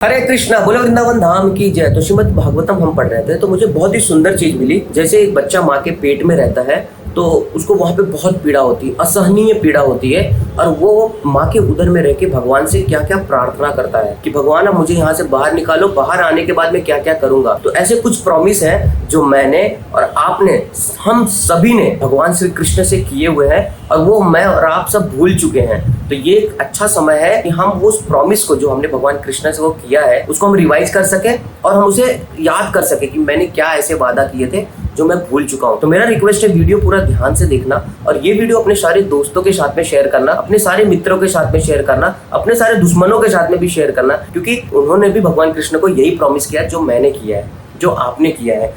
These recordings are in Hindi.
हरे कृष्णा, बोलो वृंदावन धाम की जय। तो श्रीमद् भागवतम हम पढ़ रहे थे तो मुझे बहुत ही सुंदर चीज मिली। जैसे एक बच्चा माँ के पेट में रहता है तो उसको वहां पे बहुत पीड़ा होती है, असहनीय पीड़ा होती है, और वो माँ के उदर में रह के भगवान से क्या क्या प्रार्थना करता है कि भगवान अब मुझे यहाँ से बाहर निकालो, बाहर आने के बाद मैं क्या क्या करूंगा। तो ऐसे कुछ प्रॉमिस है जो मैंने और आपने, हम सभी ने भगवान श्री कृष्ण से किए हुए हैं, और वो मैं और आप सब भूल चुके हैं। तो ये एक अच्छा समय है कि हम उस प्रॉमिस को जो हमने भगवान कृष्ण से वो किया है उसको हम रिवाइज कर सके और हम उसे याद कर सके कि मैंने क्या ऐसे वादा किए थे जो मैं भूल चुका हूँ। तो मेरा रिक्वेस्ट है, वीडियो पूरा ध्यान से देखना, और ये वीडियो अपने सारे दोस्तों के साथ में शेयर करना, अपने सारे मित्रों के साथ में शेयर करना, अपने सारे दुश्मनों के साथ में भी शेयर करना, क्योंकि उन्होंने भी भगवान कृष्ण को यही प्रॉमिस किया जो मैंने किया है, जो आपने किया है।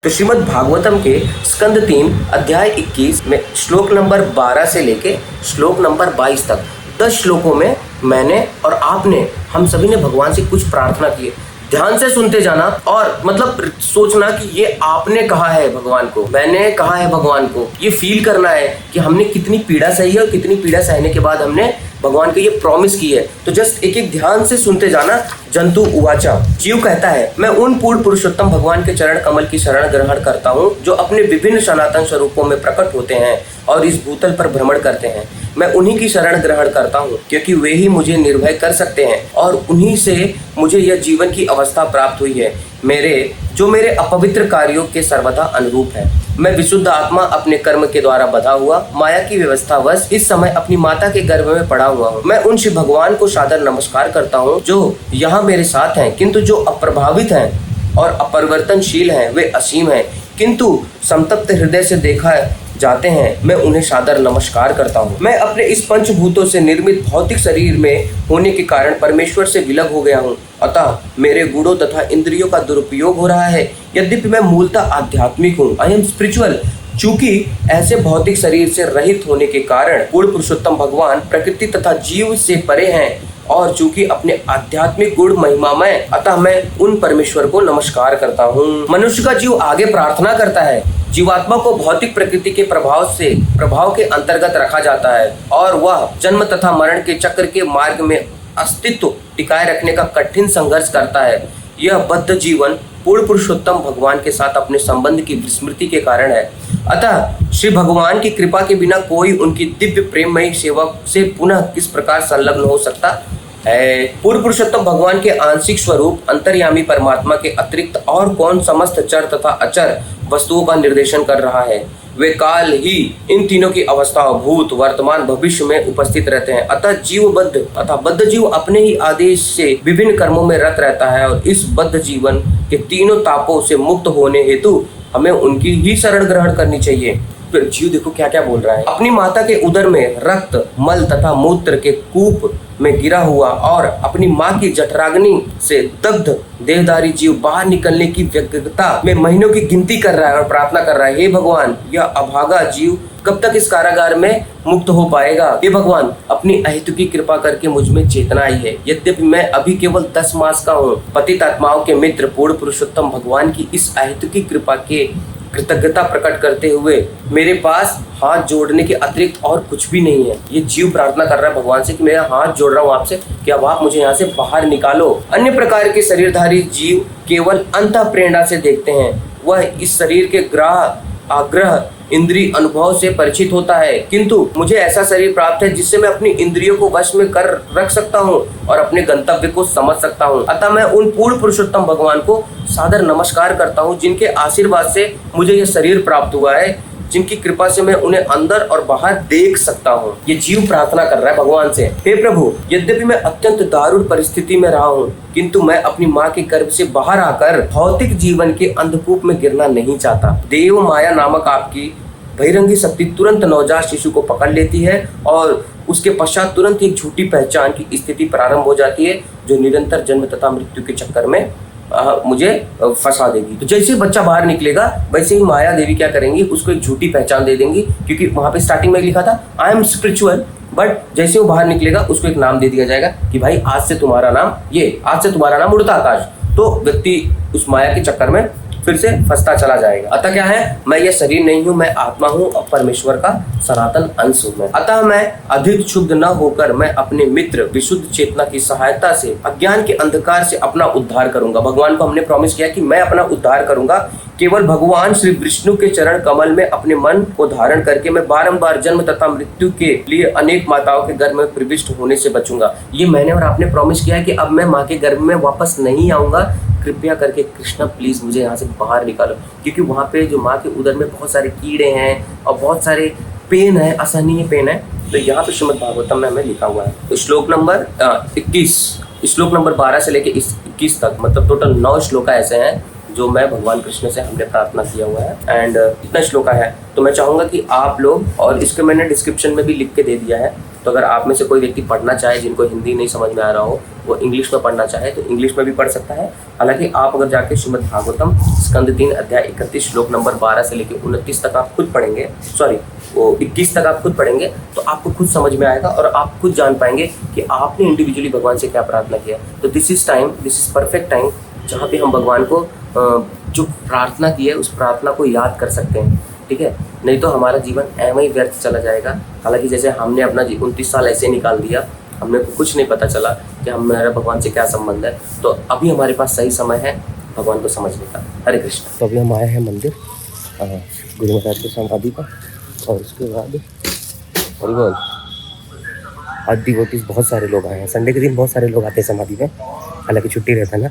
तो श्रीमद् भागवतम के स्कंद 3 अध्याय 21 में श्लोक नंबर 12 से लेके श्लोक नंबर 22 तक 10 श्लोकों में मैंने और आपने, हम सभी ने भगवान से कुछ प्रार्थना की है। ध्यान से सुनते जाना और मतलब सोचना कि ये आपने कहा है भगवान को, मैंने कहा है भगवान को। ये फील करना है कि हमने कितनी पीड़ा सही है और कितनी पीड़ा सहने के बाद हमने भगवान को ये प्रॉमिस की है। तो जस्ट एक एक ध्यान से सुनते जाना। जंतु उवाचा, जीव कहता है, मैं उन पूर्ण पुरुषोत्तम भगवान के चरण कमल की शरण ग्रहण करता हूँ जो अपने विभिन्न सनातन स्वरूपों में प्रकट होते हैं और इस भूतल पर भ्रमण करते हैं। मैं उन्हीं की शरण ग्रहण करता हूँ क्योंकि वे ही मुझे निर्भय कर सकते हैं और उन्हीं से मुझे यह जीवन की अवस्था प्राप्त हुई है, मेरे अपवित्र कार्यों के सर्वथा अनुरूप है। मैं विशुद्ध आत्मा अपने कर्म के द्वारा बधा हुआ माया की व्यवस्था वश इस समय अपनी माता के गर्भ में पड़ा हुआ हूँ। मैं उन शिव भगवान को सादर नमस्कार करता हूँ जो यहाँ मेरे साथ हैं, किंतु जो अप्रभावित हैं और अपरिवर्तनशील हैं, वे असीम हैं किंतु संतप्त हृदय से देखा जाते हैं। मैं उन्हें सादर नमस्कार करता हूँ। मैं अपने इस पंचभूतों से निर्मित भौतिक शरीर में होने के कारण परमेश्वर से विलग हो गया हूँ, अतः मेरे गुणों तथा इंद्रियों का दुरुपयोग हो रहा है। यद्यपि मैं मूलतः आध्यात्मिक हूँ, आई एम स्पिरिचुअल। चूंकि ऐसे भौतिक शरीर से रहित होने के कारण पूर्ण पुरुषोत्तम भगवान प्रकृति तथा जीव से परे हैं, और चूंकि अपने आध्यात्मिक गुण महिमामय, अतः मैं उन परमेश्वर को नमस्कार करता हूँ। मनुष्य का जीव आगे प्रार्थना करता है। जीवात्मा को भौतिक प्रकृति के प्रभाव के अंतर्गत रखा जाता है और वह जन्म तथा मरण के चक्र के मार्ग में अस्तित्व टिकाए रखने का कठिन संघर्ष करता है। यह बद्ध जीवन पूर्ण पुरुषोत्तम भगवान के साथ अपने संबंध की विस्मृति के कारण है। अतः श्री भगवान की कृपा के बिना कोई उनकी दिव्य प्रेममयी सेवा से पुनः किस प्रकार संलग्न हो सकता है। पूर्ण पुरुषोत्तम भगवान के आंशिक स्वरूप अंतर्यामी परमात्मा के अतिरिक्त और कौन समस्त चर तथा अचर वस्तुओं का निर्देशन कर रहा है। वे काल ही इन तीनों की अवस्था भूत वर्तमान भविष्य में उपस्थित रहते हैं। अतः बद्ध जीव अपने ही आदेश से विभिन्न कर्मों में रत रहता है, और इस बद्ध जीवन के तीनों तापों से मुक्त होने हेतु हमें उनकी ही शरण ग्रहण करनी चाहिए। फिर जीव देखो क्या क्या बोल रहा है। अपनी माता के उदर में रक्त, मल तथा मूत्र के कूप में गिरा हुआ और अपनी माँ की जठराग्नि से दग्ध देहधारी जीव बाहर निकलने की व्यग्रता में महीनों की गिनती कर रहा है और प्रार्थना कर रहा है, हे भगवान, यह अभागा जीव कब तक इस कारागार में मुक्त हो पाएगा। हे भगवान, अपनी अहेतुकी कृपा करके मुझ में चेतना आई है। यद्यपि मैं अभी केवल 10 मास का हूँ, पतित आत्माओं के मित्र पूर्ण पुरुषोत्तम भगवान की इस अहेतुकी कृपा के कृतज्ञता प्रकट करते हुए मेरे पास हाथ जोड़ने के अतिरिक्त और कुछ भी नहीं है। ये जीव प्रार्थना कर रहा है भगवान से कि मैं हाथ जोड़ रहा हूँ आपसे कि अब आप मुझे यहाँ से बाहर निकालो। अन्य प्रकार के शरीरधारी जीव केवल अंतः प्रेरणा से देखते हैं। वह इस शरीर के आग्रह इंद्रिय अनुभव से परिचित होता है, किंतु मुझे ऐसा शरीर प्राप्त है जिससे मैं अपनी इंद्रियों को वश में कर रख सकता हूँ और अपने गंतव्य को समझ सकता हूँ। अतः मैं उन पूर्ण पुरुषोत्तम भगवान को सादर नमस्कार करता हूँ जिनके आशीर्वाद से मुझे यह शरीर प्राप्त हुआ है, जिनकी कृपा से मैं उन्हें अंदर और बाहर देख सकता हूँ। ये जीव प्रार्थना कर रहा है भगवान से, हे प्रभु, यद्यपि मैं अत्यंत दारुण परिस्थिति में रहा हूँ, किंतु मैं अपनी माँ के गर्भ से बाहर आकर भौतिक जीवन के अंधकूप में गिरना नहीं चाहता। देव माया नामक आपकी बहिरंगी शक्ति तुरंत नवजात शिशु को पकड़ लेती है और उसके पश्चात तुरंत एक झूठी पहचान की स्थिति प्रारंभ हो जाती है जो निरंतर जन्म तथा मृत्यु के चक्कर में मुझे फंसा देगी। तो जैसे बच्चा बाहर निकलेगा वैसे ही माया देवी क्या करेंगी, उसको एक झूठी पहचान दे देंगी, क्योंकि वहां पे स्टार्टिंग में लिखा था आई एम स्पिरिचुअल, बट जैसे वो बाहर निकलेगा उसको एक नाम दे दिया जाएगा कि भाई आज से तुम्हारा नाम उड़ता आकाश। तो व्यक्ति उस माया के चक्कर में फिर से फंसता चला जाएगा। अतः क्या है, मैं ये शरीर नहीं हूँ, मैं आत्मा हूँ और परमेश्वर का सनातन अंश हूँ मैं। अतः मैं अधिक क्षुब्ध न होकर मैं अपने मित्र विशुद्ध चेतना की सहायता से अज्ञान के अंधकार से अपना उद्धार करूंगा। भगवान को हमने प्रॉमिस किया कि मैं अपना उद्धार करूंगा। केवल भगवान श्री विष्णु के चरण कमल में अपने मन को धारण करके मैं बारंबार जन्म तथा मृत्यु के लिए अनेक माताओं के गर्भ में प्रविष्ट होने से बचूंगा। ये मैंने और आपने प्रॉमिस किया है कि अब मैं माँ के गर्भ में वापस नहीं आऊंगा। कृपया करके कृष्णा प्लीज मुझे यहाँ से बाहर निकालो, क्योंकि वहाँ पे जो माँ के उदर में बहुत सारे कीड़े हैं और बहुत सारे पेन है, असहनीय पेन है। तो यहाँ पे श्रीमद् भागवतम में हमें लिखा हुआ है। तो श्लोक नंबर 21, श्लोक नंबर 12 से लेके 21 तक, मतलब टोटल 9 श्लोका ऐसे हैं जो मैं भगवान कृष्ण से हमने प्रार्थना किया हुआ है। एंड इतना श्लोका है तो मैं चाहूँगा कि आप लोग, और इसके मैंने डिस्क्रिप्शन में भी लिख के दे दिया है, तो अगर आप में से कोई व्यक्ति पढ़ना चाहे, जिनको हिंदी नहीं समझ में आ रहा हो, वो इंग्लिश में पढ़ना चाहे तो इंग्लिश में भी पढ़ सकता है। हालांकि आप अगर जाके श्रीमद् भागवतम स्कंद 3 अध्याय 31 श्लोक नंबर 12 से लेकर 29 तक आप खुद पढ़ेंगे, सॉरी वो 21 तक आप खुद पढ़ेंगे, तो आपको खुद समझ में आएगा और आप खुद जान पाएंगे कि आपने इंडिविजुअली भगवान से क्या प्रार्थना किया। तो दिस इज परफेक्ट टाइम जहाँ पे हम भगवान को जो प्रार्थना की है उस प्रार्थना को याद कर सकते हैं, ठीक है। नहीं तो हमारा जीवन ऐसे ही व्यर्थ चला जाएगा। हालांकि जैसे हमने अपना 29 साल ऐसे निकाल दिया, हमने को कुछ नहीं पता चला कि हमारा भगवान से क्या संबंध है। तो अभी हमारे पास सही समय है भगवान को समझने का। हरे कृष्ण। तो अभी हम आए हैं मंदिर गुरु महाराज की समाधि का, और उसके बाद हरि बोल आज डिवोटीज बहुत सारे लोग आए हैं। संडे के दिन बहुत सारे लोग आते हैं समाधि में, हालांकि छुट्टी रहता है ना।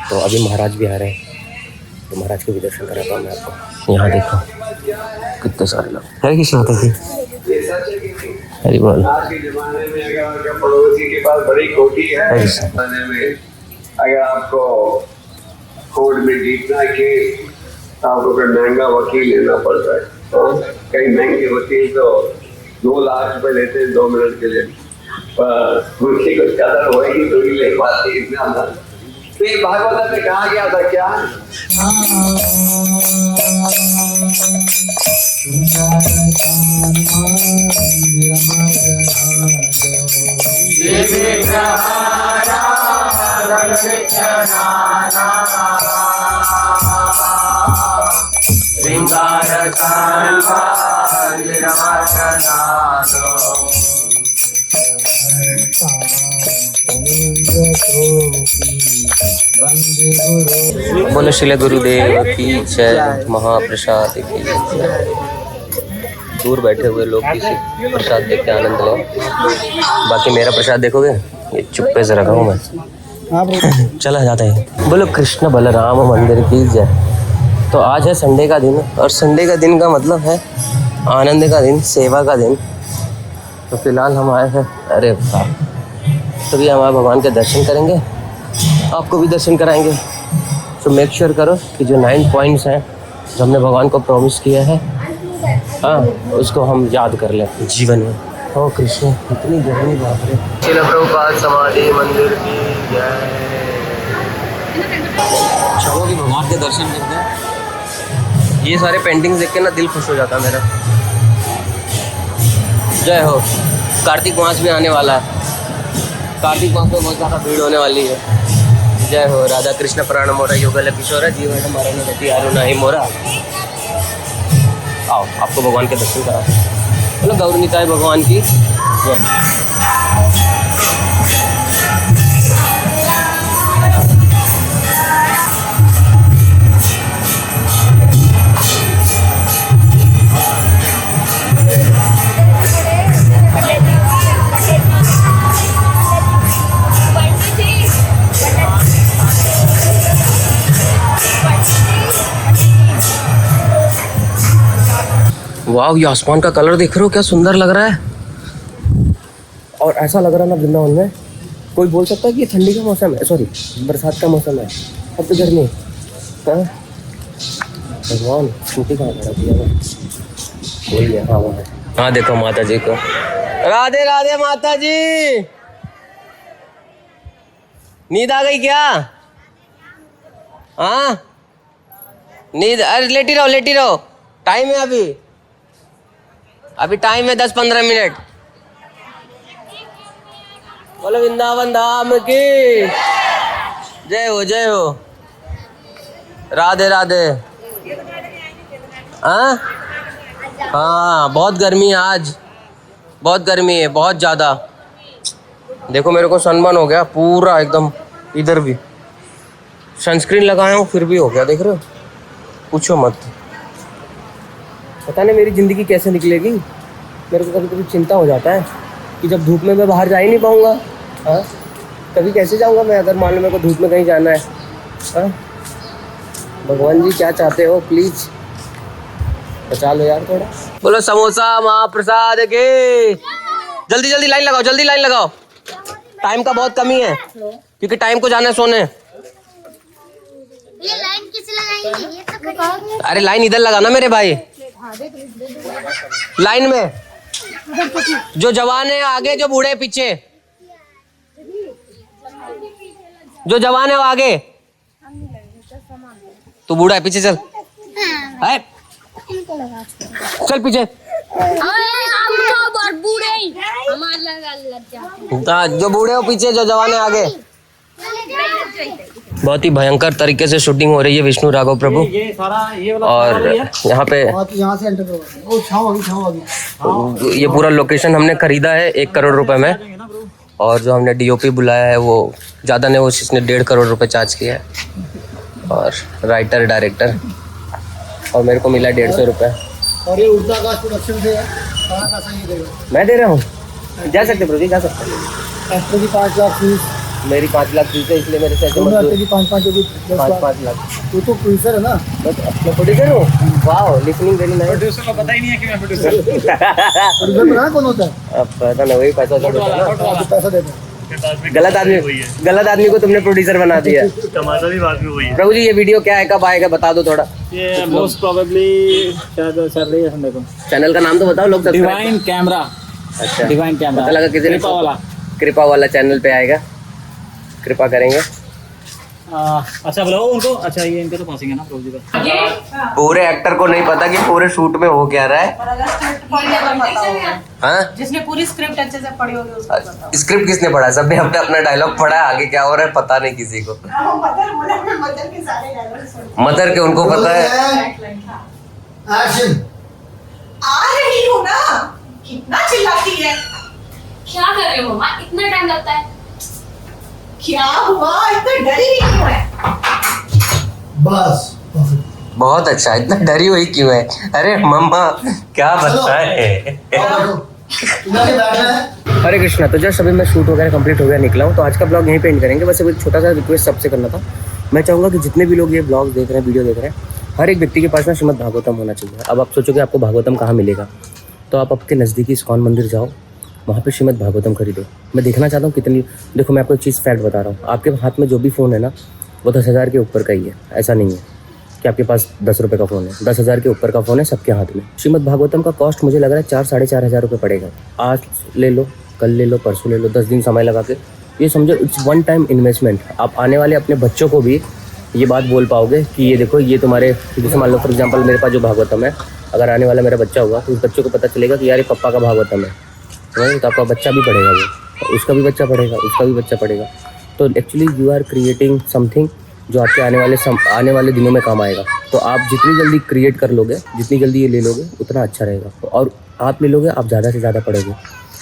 तो अभी महाराज भी आ रहे हैं, तो महाराज के भी दर्शन कराता हूँ मैं आपको। यहाँ देखो कितने सारे लोग। हरे कृष्ण होता थी। हरि बोल। आज के जमाने में अगर पड़ोसी के पास बड़ी कोठी है, जमाने में अगर आपको कोर्ट में जीतना है कि आपको कोई महंगा वकील लेना पड़ता है, तो कई महंगे वकील तो 2 लाख रुपए लेते हैं 2 मिनट के लिए, पर उनकी कुछ कदर होगी तो ही ले पाते इतना। तो ये भागवत में कहा गया था क्या, बोलो श्रील गुरुदेव की जय, महाप्रसाद की जय। दूर बैठे हुए लोग किसी प्रसाद देख के आनंद लो। बाकी मेरा प्रसाद देखोगे, ये चुप्पे से रखा हूँ मैं। चला जाता है। बोलो कृष्ण बलराम मंदिर की जय। तो आज है संडे का दिन, और संडे का दिन का मतलब है आनंद का दिन, सेवा का दिन। तो फिलहाल हम आए हैं, अरे वाह, तभी हमारे भगवान के दर्शन करेंगे, आपको भी दर्शन कराएंगे। तो मेक श्योर करो कि जो 9 पॉइंट्स हैं जो हमने भगवान को प्रॉमिस किया है, हाँ, उसको हम याद कर लें जीवन में। ओ कृष्ण, इतनी गर्मी, बाप रे। श्रील प्रभुपाद समाधि मंदिर की जय। चलो कि भगवान के दर्शन करते हैं। ये सारे पेंटिंग्स देख के ना दिल खुश हो जाता है मेरा। जय हो। कार्तिक मास भी आने वाला है, कार्तिक मास में बहुत ज़्यादा भीड़ होने वाली है। जय हो। राधा कृष्ण प्राण मोरा युगल किशोरा जीवन हमारा नती आरो नहीं मोरा। आओ आपको भगवान के दर्शन करा। बोलो गौर निताय भगवान की जय। वाह, ये आसमान का कलर देख रहे हो, क्या सुंदर लग रहा है। और ऐसा लग रहा है ना वृंदावन में, कोई बोल सकता है कि ये ठंडी का मौसम है, सॉरी बरसात का मौसम है। अब तो गर्मी है। भगवान छुट्टी कहाँ करा दिया बोलिए। हाँ वहाँ है। हाँ देखो माता जी को। राधे राधे माता जी। नींद आ गई क्या? हाँ नींद, अरे लेटी रहो लेटी रहो, टाइम है अभी टाइम है 10-15 मिनट। बोलो वृंदावन धाम की जय हो, जय हो। राधे राधे। हाँ हाँ, बहुत गर्मी है आज, बहुत गर्मी है, बहुत ज़्यादा। देखो मेरे को सनबर्न हो गया पूरा एकदम, इधर भी सनस्क्रीन लगाया हूँ फिर भी हो गया, देख रहे हो, पूछो मत। पता नहीं मेरी ज़िंदगी कैसे निकलेगी। मेरे को कभी कभी चिंता हो जाता है कि जब धूप में मैं बाहर जा ही नहीं पाऊँगा। हाँ, कभी कैसे जाऊँगा मैं अगर मान लो मेरे को धूप में कहीं जाना है। हाँ, भगवान जी क्या चाहते हो, प्लीज़ बचा लो यार थोड़ा। बोलो समोसा महाप्रसाद के। जल्दी जल्दी लाइन लगाओ, जल्दी लाइन लगाओ, टाइम का बहुत कमी है क्योंकि टाइम को जाना है सोने। ये लाइन किस लगाएंगे? ये तो खड़ी। अरे लाइन इधर लगाना मेरे भाई, लाइन में जो जवान है आगे, जो बूढ़े पीछे। जो जवान है वो आगे, तू बूढ़ा है पीछे चल। है? चल पीछे। जो बूढ़े हो पीछे, जो जवान है आगे। बहुत ही भयंकर तरीके से शूटिंग हो रही है विष्णु राघव प्रभु। और यहाँ पे ये पूरा लोकेशन हमने खरीदा है 1 करोड़ रुपए में, और जो हमने डीओपी बुलाया है वो ज़्यादा नहीं, वो इसने 1.5 करोड़ रुपए चार्ज किया है, और राइटर डायरेक्टर, और मेरे को मिला 150 रुपये। और ये उड़ता आकाश प्रोडक्शन से है, मैं दे रहा हूँ, जा सकते प्रभु जी, जा सकते। एक्टर की 5 लाख फीस, मेरी 5 लाख फीस है, इसलिए मेरे से दोनों एक्टर की 5-5 होगी, 5 लाख। तू तो प्रोड्यूसर है ना? मैं प्रोड्यूसर हूँ। वाह, लिसनिंग वेरी नाइस। प्रोड्यूसर को पता ही नहीं है कि मैं प्रोड्यूसर। प्रोड्यूसर पता है कौन होता है? अब पता नहीं, वही पैसा आपको पैसा देता है। गलत आदमी को तुमने प्रोड्यूसर बना दिया। टमाटर भी बात में वही है। प्रभु जी ये वीडियो क्या है, कब आएगा, बता दो थोड़ा। ये मोस्ट प्रोबेबली शायद चल रही है संडे को। चैनल का नाम तो बताओ, लोग डिवाइन कैमरा। अच्छा, डिवाइन कैमरा। पता लगा किसी ने कृपा वाला चैनल पे आएगा, कृपा करेंगे। अच्छा बुलाओ उनको। अच्छा ये इनका तो पासिंग है ना प्रभु जी का। पूरे एक्टर को नहीं पता कि पूरे शूट में हो क्या रहा है। हाँ, जिसने पूरी स्क्रिप्ट अच्छे से पढ़ी होगी उसको पता होगा। स्क्रिप्ट किसने पढ़ा? सबने अपने अपना डायलॉग पढ़ा है, आगे क्या हो रहा है पता नहीं किसी को। मदर के सारे डायलॉग सुन मदर के उनको पता है। एक्शन। आ रही हूँ ना, कितना चिल्लाती है। क्या कर रहे हो मम्मा? इतना टाइम लगता है? क्या हुआ, इतना डरी क्यों है? बस बहुत अच्छा, इतना डरी हुई क्यों है? अरे मम्मा क्या बताए। हरे कृष्णा। तो जस्ट अभी मैं शूट वगैरह कंप्लीट हो गया, निकला हूँ, तो आज का ब्लॉग यहीं पे एंड करेंगे। बस एक छोटा सा रिक्वेस्ट सबसे करना था। मैं चाहूँगा कि जितने भी लोग ये ब्लॉग देख रहे हैं, वीडियो देख रहे हैं, हर एक व्यक्ति के पास ना श्रीमद् भागवतम होना चाहिए। अब आप सोचोगे आपको भागवतम कहाँ मिलेगा, तो आप आपके नज़दीकी इस्कॉन मंदिर जाओ, वहाँ पे श्रीमद् भागवतम खरीदो। मैं देखना चाहता हूँ कितनी। देखो मैं आपको एक चीज़ फैक्ट बता रहा हूँ, आपके हाथ में जो भी फ़ोन है ना वो 10,000 के ऊपर का ही है। ऐसा नहीं है कि आपके पास 10 रुपये का फ़ोन है, 10,000 के ऊपर का फ़ोन है सबके हाथ में। श्रीमद् भागवतम का कॉस्ट मुझे लग रहा है 4-4.5 हज़ार रुपये पड़ेगा। आज ले लो, कल ले लो, परसों ले लो, 10 दिन समय लगा के। ये समझो इट्स वन टाइम इन्वेस्टमेंट। आप आने वाले अपने बच्चों को भी ये बात बोल पाओगे कि ये देखो ये तुम्हारे, जैसे मान लो फॉर एग्जांपल मेरे पास जो भागवतम है, अगर आने वाला मेरा बच्चा होगा तो उस बच्चे को पता चलेगा कि यार ये पप्पा का भागवतम है, तो आपका बच्चा भी पढ़ेगा, वो उसका भी बच्चा पढ़ेगा, उसका भी बच्चा पढ़ेगा। तो actually you are creating something जो आपके आने वाले दिनों में काम आएगा। तो आप जितनी जल्दी क्रिएट कर लोगे, जितनी जल्दी ये ले लोगे उतना अच्छा रहेगा, और आप ले लोगे आप ज़्यादा से ज़्यादा पढ़ोगे।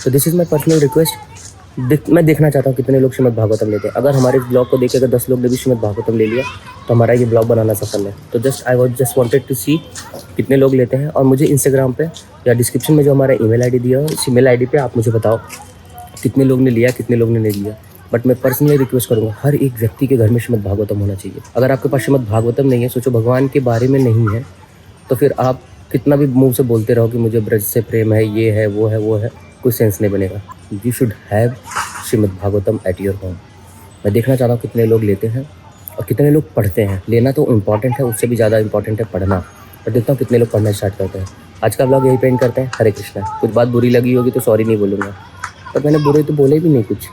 तो this is my personal request. मैं देखना चाहता हूँ कितने लोग श्रीमद् भागवतम लेते हैं। अगर हमारे ब्लॉग को देख के अगर 10 लोग ने भी श्रीमद् भागवतम ले लिया तो हमारा ये ब्लॉग बनाना सफल है। तो आई जस्ट वांटेड टू सी कितने लोग लेते हैं। और मुझे इंस्टाग्राम पे या डिस्क्रिप्शन में जो हमारा ईमेल आईडी दिया है, इस ईमेल आईडी पे आप मुझे बताओ कितने लोग ने लिया, कितने लोग ने नहीं लिया। बट मैं पर्सनली रिक्वेस्ट करूँगा हर एक व्यक्ति के घर में श्रीमद् भागवतम होना चाहिए। अगर आपके पास श्रीमद् भागवतम नहीं है, सोचो भगवान के बारे में नहीं है, तो फिर आप कितना भी मुँह से बोलते रहो कि मुझे ब्रज से प्रेम है, ये है, वो है, कोई सेंस नहीं बनेगा। You should have Shrimad Bhagavatam at your home. मैं देखना चाहता हूँ कितने लोग लेते हैं और कितने लोग पढ़ते हैं। लेना तो इम्पॉर्टेंट है, उससे भी ज़्यादा इम्पॉर्टेंट है पढ़ना। और देखता हूँ कितने लोग पढ़ना स्टार्ट करते हैं। आज का ब्लॉग यही पे एंड करते हैं। हरे कृष्णा। कुछ बात बुरी लगी होगी तो सॉरी नहीं बोलूँगा, पर मैंने बुरे तो बोले भी नहीं कुछ।